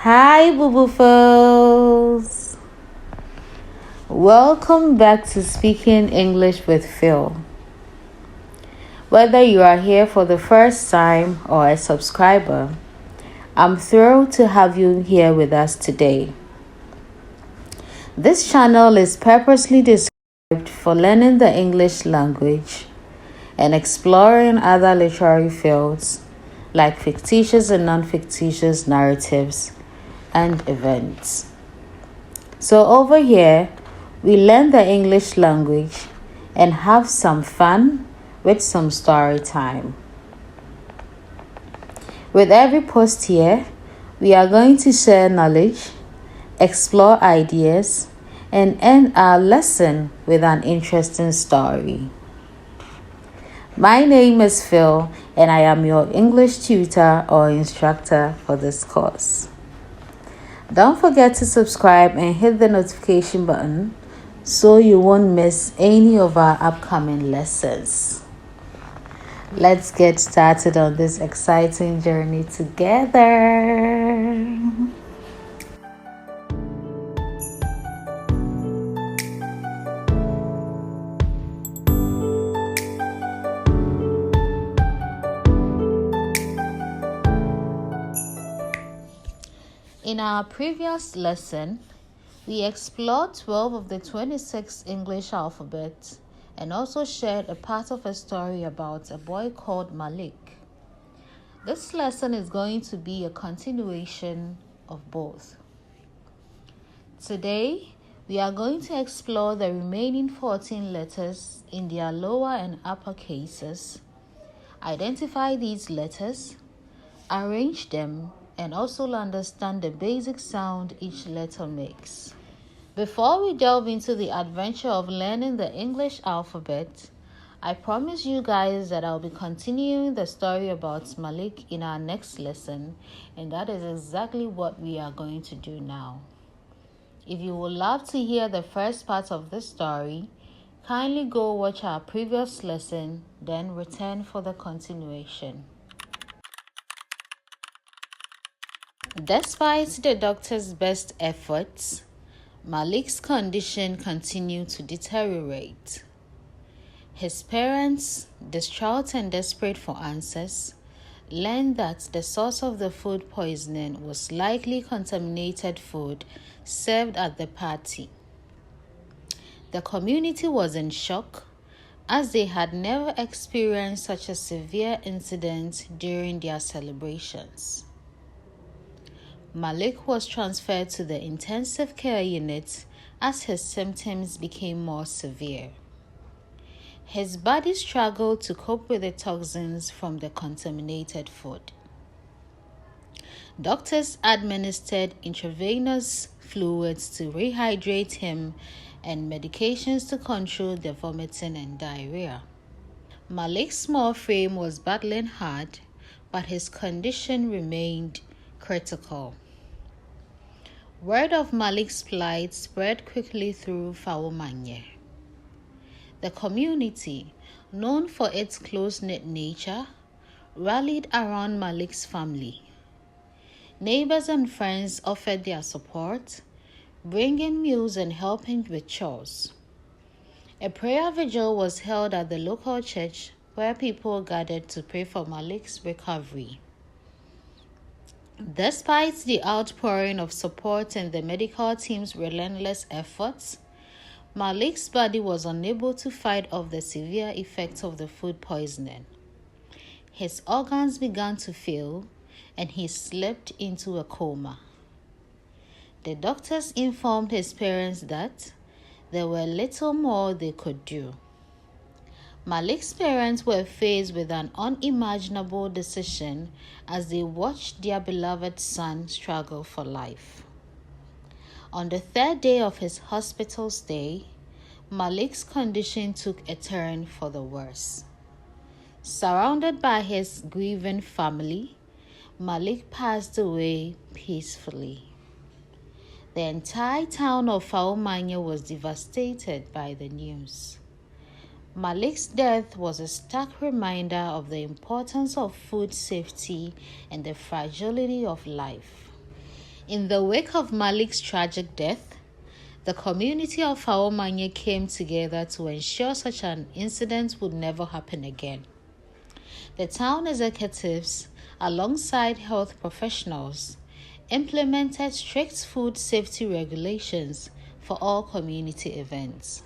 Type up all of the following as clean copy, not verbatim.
Hi, Boo Boo Foes! Welcome back to Speaking English with Phyll. Whether you are here for the first time or a subscriber, I'm thrilled to have you here with us today. This channel is purposely described for learning the English language and exploring other literary fields like fictitious and non-fictitious narratives and events. So over here, we learn the English language and have some fun with some story time. With every post here, we are going to share knowledge, explore ideas, and end our lesson with an interesting story. My name is Phyll, and I am your English tutor or instructor for this course. Don't forget to subscribe and hit the notification button so you won't miss any of our upcoming lessons. Let's get started on this exciting journey together. In our previous lesson, we explored 12 of the 26 English alphabets and also shared a part of a story about a boy called Malik. This lesson is going to be a continuation of both. Today, we are going to explore the remaining 14 letters in their lower and upper cases, identify these letters, arrange them, and also understand the basic sound each letter makes. Before we delve into the adventure of learning the English alphabet, I promise you guys that I'll be continuing the story about Malik in our next lesson, and that is exactly what we are going to do now. If you would love to hear the first part of this story, kindly go watch our previous lesson, then return for the continuation. Despite the doctor's best efforts, Malik's condition continued to deteriorate. His parents, distraught and desperate for answers, learned that the source of the food poisoning was likely contaminated food served at the party. The community was in shock, as they had never experienced such a severe incident during their celebrations. Malik was transferred to the intensive care unit as his symptoms became more severe. His body struggled to cope with the toxins from the contaminated food. Doctors administered intravenous fluids to rehydrate him and medications to control the vomiting and diarrhea. Malik's small frame was battling hard, but his condition remained critical. Word of Malik's plight spread quickly through Phyll. The community, known for its close-knit nature, rallied around Malik's family. Neighbors and friends offered their support, bringing meals and helping with chores. A prayer vigil was held at the local church where people gathered to pray for Malik's recovery. Despite the outpouring of support and the medical team's relentless efforts, Malik's body was unable to fight off the severe effects of the food poisoning. His organs began to fail, and he slipped into a coma. The doctors informed his parents that there were little more they could do. Malik's parents were faced with an unimaginable decision as they watched their beloved son struggle for life. On the third day of his hospital stay, Malik's condition took a turn for the worse. Surrounded by his grieving family, Malik passed away peacefully. The entire town of Phyll was devastated by the news. Malik's death was a stark reminder of the importance of food safety and the fragility of life. In the wake of Malik's tragic death, the community of Faomanye came together to ensure such an incident would never happen again. The town executives, alongside health professionals, implemented strict food safety regulations for all community events.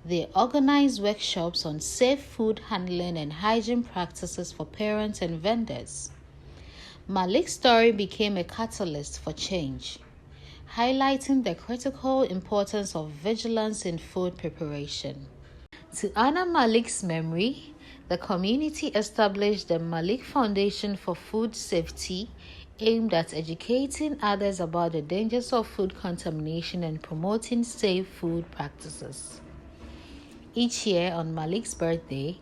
They organized workshops on safe food handling and hygiene practices for parents and vendors. Malik's story became a catalyst for change, highlighting the critical importance of vigilance in food preparation. To honor Malik's memory, the community established the Malik Foundation for Food Safety, aimed at educating others about the dangers of food contamination and promoting safe food practices. Each year on Malik's birthday,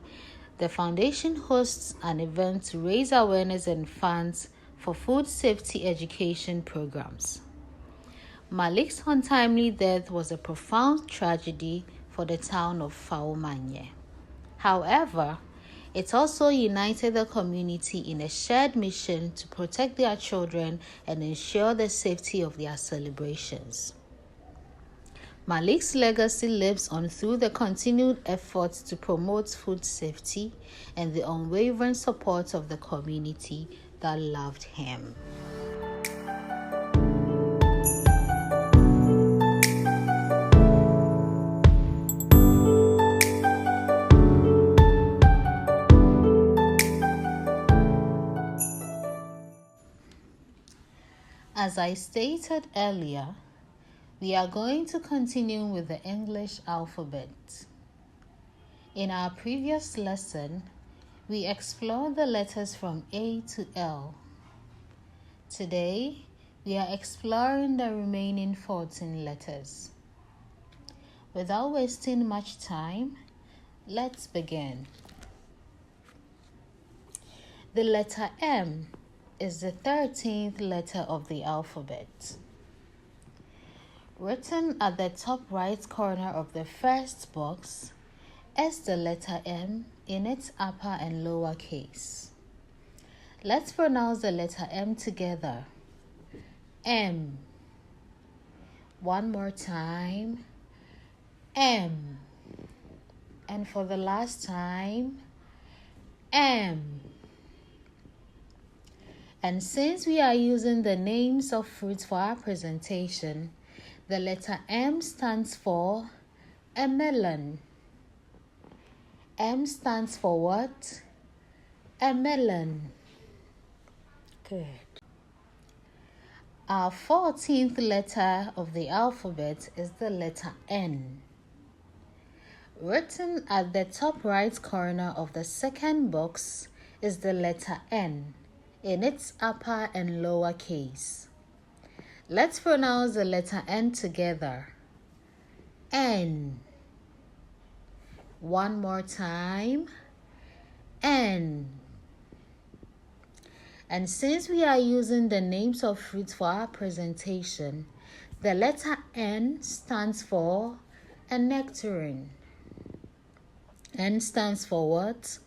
the foundation hosts an event to raise awareness and funds for food safety education programs. Malik's untimely death was a profound tragedy for the town of Faomanye. However, it also united the community in a shared mission to protect their children and ensure the safety of their celebrations. Malik's legacy lives on through the continued efforts to promote food safety and the unwavering support of the community that loved him. As I stated earlier, we are going to continue with the English alphabet. In our previous lesson, we explored the letters from A to L. Today, we are exploring the remaining 14 letters. Without wasting much time, let's begin. The letter M is the 13th letter of the alphabet. Written at the top right corner of the first box is the letter M in its upper and lower case. Let's pronounce the letter M together. M. One more time. M. And for the last time, M. And since we are using the names of fruits for our presentation, the letter M stands for a melon. M stands for what? A melon. Good. Our 14th letter of the alphabet is the letter N. Written at the top right corner of the second box is the letter N in its upper and lower case. Let's pronounce the letter N together. N. One more time. N. And since we are using the names of fruits for our presentation, the letter N stands for a nectarine. N stands for what?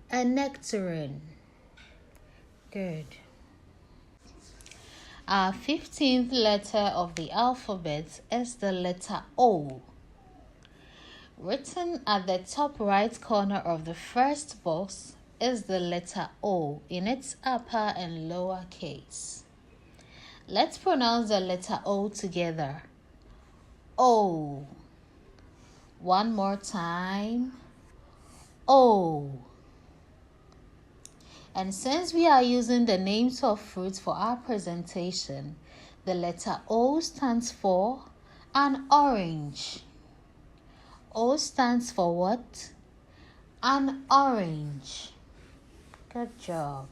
A nectarine. Good. Our 15th letter of the alphabet is the letter O. Written at the top right corner of the first box is the letter O in its upper and lower case. Let's pronounce the letter O together. O. One more time. O. And since we are using the names of fruits for our presentation, the letter O stands for an orange. O stands for what? An orange. Good job.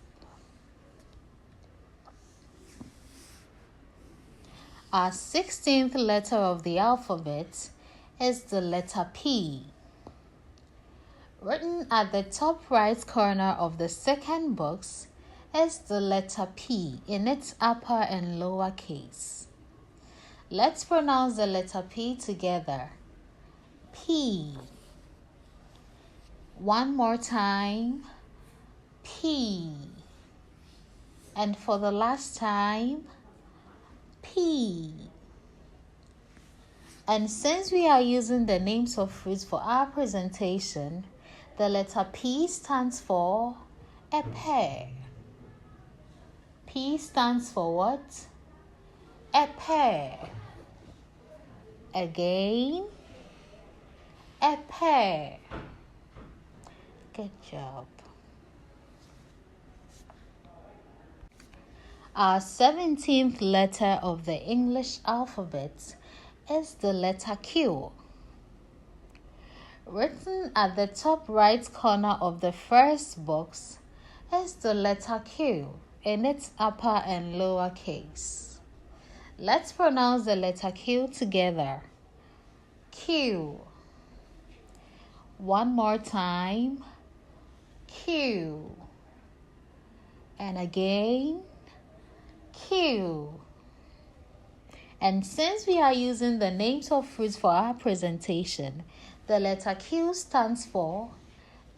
Our 16th letter of the alphabet is the letter P. Written at the top right corner of the second box is the letter P in its upper and lower case. Let's pronounce the letter P together. P. One more time. P. And for the last time, P. And since we are using the names of fruits for our presentation, the letter P stands for a pear. P stands for what? A pear. Again, a pear. Good job. Our 17th letter of the English alphabet is the letter Q. Written at the top right corner of the first box is the letter Q in its upper and lower case. Let's pronounce the letter Q together. Q. One more time. Q. And again. Q. And since we are using the names of fruits for our presentation, the letter Q stands for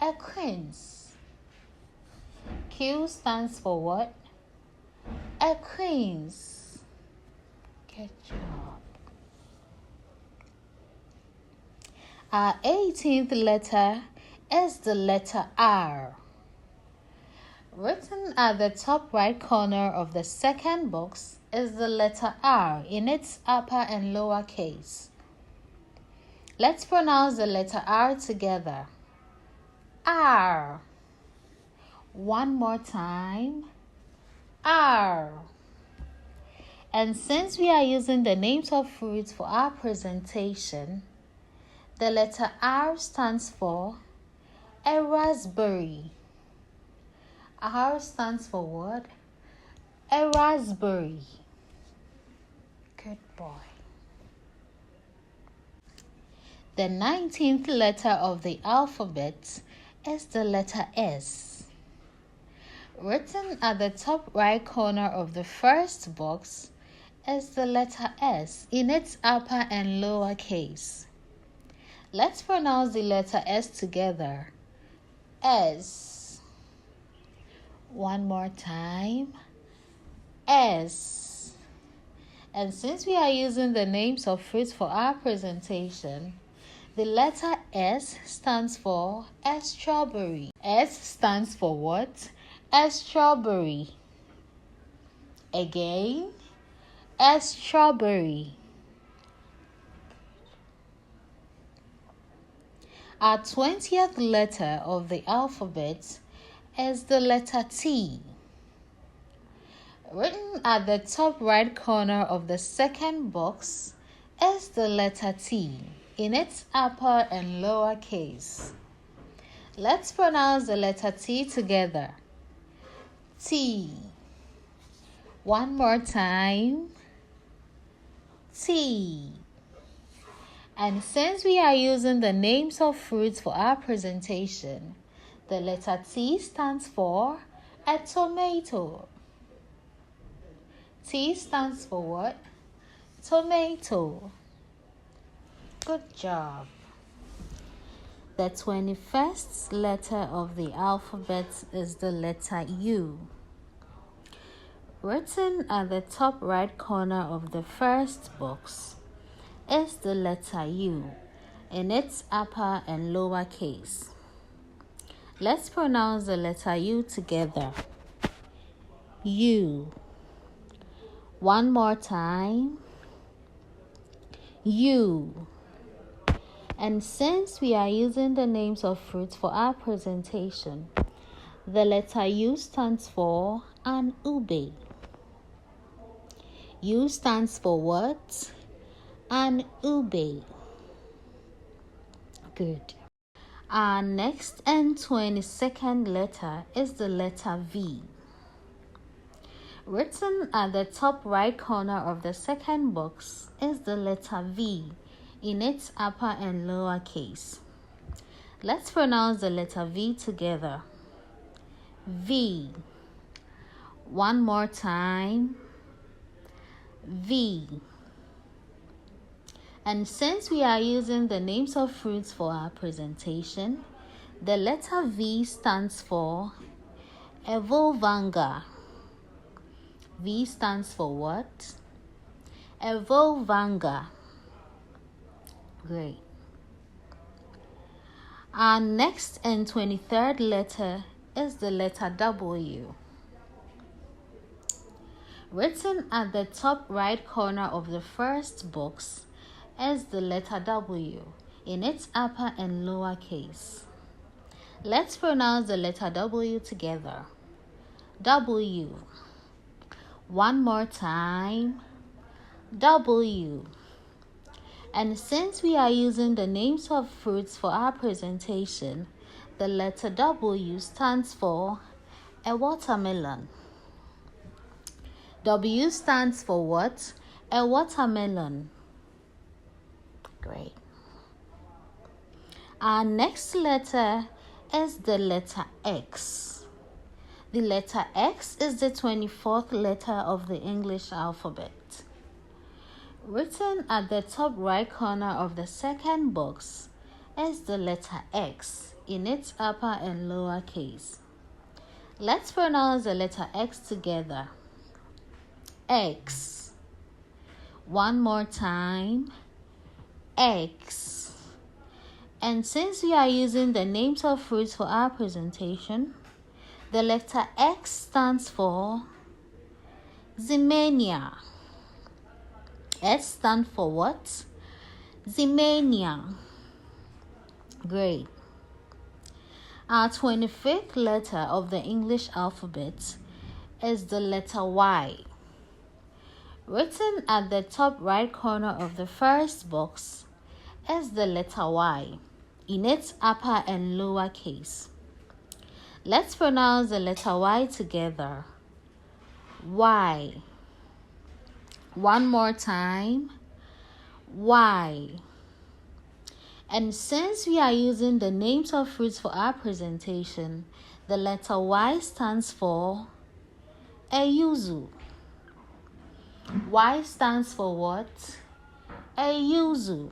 a quince. Q stands for what? A quince. Good job. Our 18th letter is the letter R. Written at the top right corner of the second box is the letter R in its upper and lower case. Let's pronounce the letter R together. R. One more time. R. And since we are using the names of fruits for our presentation, the letter R stands for a raspberry. R stands for what? A raspberry. Good boy. The 19th letter of the alphabet is the letter S. Written at the top right corner of the first box is the letter S in its upper and lower case. Let's pronounce the letter S together. S. One more time. S. And since we are using the names of fruits for our presentation, the letter S stands for a strawberry. S stands for what? A strawberry. Again, a strawberry. Our 20th letter of the alphabet is the letter T. Written at the top right corner of the second box is the letter T in its upper and lower case. Let's pronounce the letter T together. T. One more time. T. And since we are using the names of fruits for our presentation, the letter T stands for a tomato. T stands for what? Tomato. Good job. The 21st letter of the alphabet is the letter U. Written at the top right corner of the first box is the letter U in its upper and lower case. Let's pronounce the letter U together. U. One more time. U. And since we are using the names of fruits for our presentation, the letter U stands for an ube. U stands for what? An ube. Good. Our next and 22nd letter is the letter V. Written at the top right corner of the second box is the letter V in its upper and lower case. Let's pronounce the letter V together. V. One more time. V. And since we are using the names of fruits for our presentation, the letter V stands for a volvanga. V stands for what? A Volvanga. Great. Our next and 23rd letter is the letter W. Written at the top right corner of the first box is the letter W in its upper and lower case. Let's pronounce the letter W together. W. One more time. W. And since we are using the names of fruits for our presentation, the letter W stands for a watermelon. W stands for what? A watermelon. Great. Our next letter is the letter X. The letter X is the 24th letter of the English alphabet. Written at the top right corner of the second box is the letter X in its upper and lower case. Let's pronounce the letter X together. X. One more time. X. And since we are using the names of fruits for our presentation, the letter X stands for Zimania. S stands for what? Zimania. Great. Our 25th letter of the English alphabet is the letter Y. Written at the top right corner of the first box is the letter Y in its upper and lower case. Let's pronounce the letter Y together. Y. One more time. Y. And since we are using the names of fruits for our presentation, the letter Y stands for a yuzu. Y stands for what? A yuzu.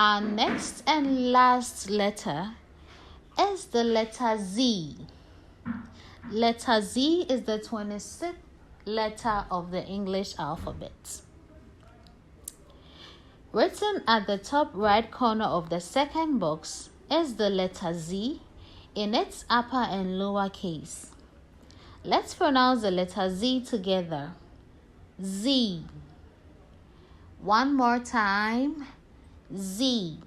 Our next and last letter is the letter Z. Letter Z is the 26th letter of the English alphabet. Written at the top right corner of the second box is the letter Z in its upper and lower case. Let's pronounce the letter Z together. Z. One more time. Z.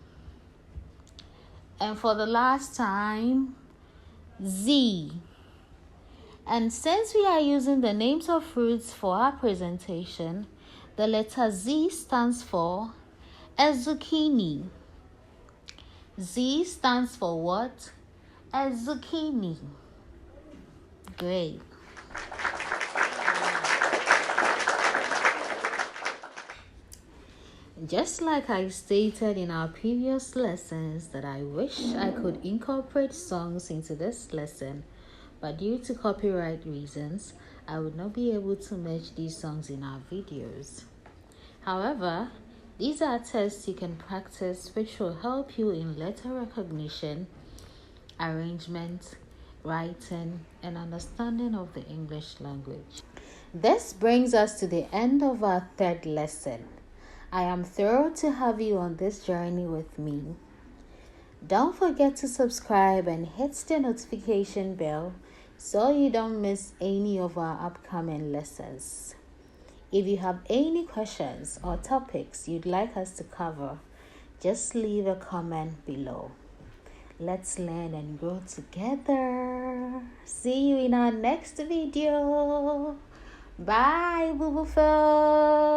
And for the last time, Z. And since we are using the names of fruits for our presentation, the letter Z stands for a zucchini. Z stands for what? A zucchini. Great. Just like I stated in our previous lessons that I wish I could incorporate songs into this lesson, but due to copyright reasons, I would not be able to match these songs in our videos. However, these are tests you can practice which will help you in letter recognition, arrangement, writing, and understanding of the English language. This brings us to the end of our third lesson. I am thrilled to have you on this journey with me. Don't forget to subscribe and hit the notification bell so you don't miss any of our upcoming lessons. If you have any questions or topics you'd like us to cover, just leave a comment below. Let's learn and grow together. See you in our next video. Bye, Phyll.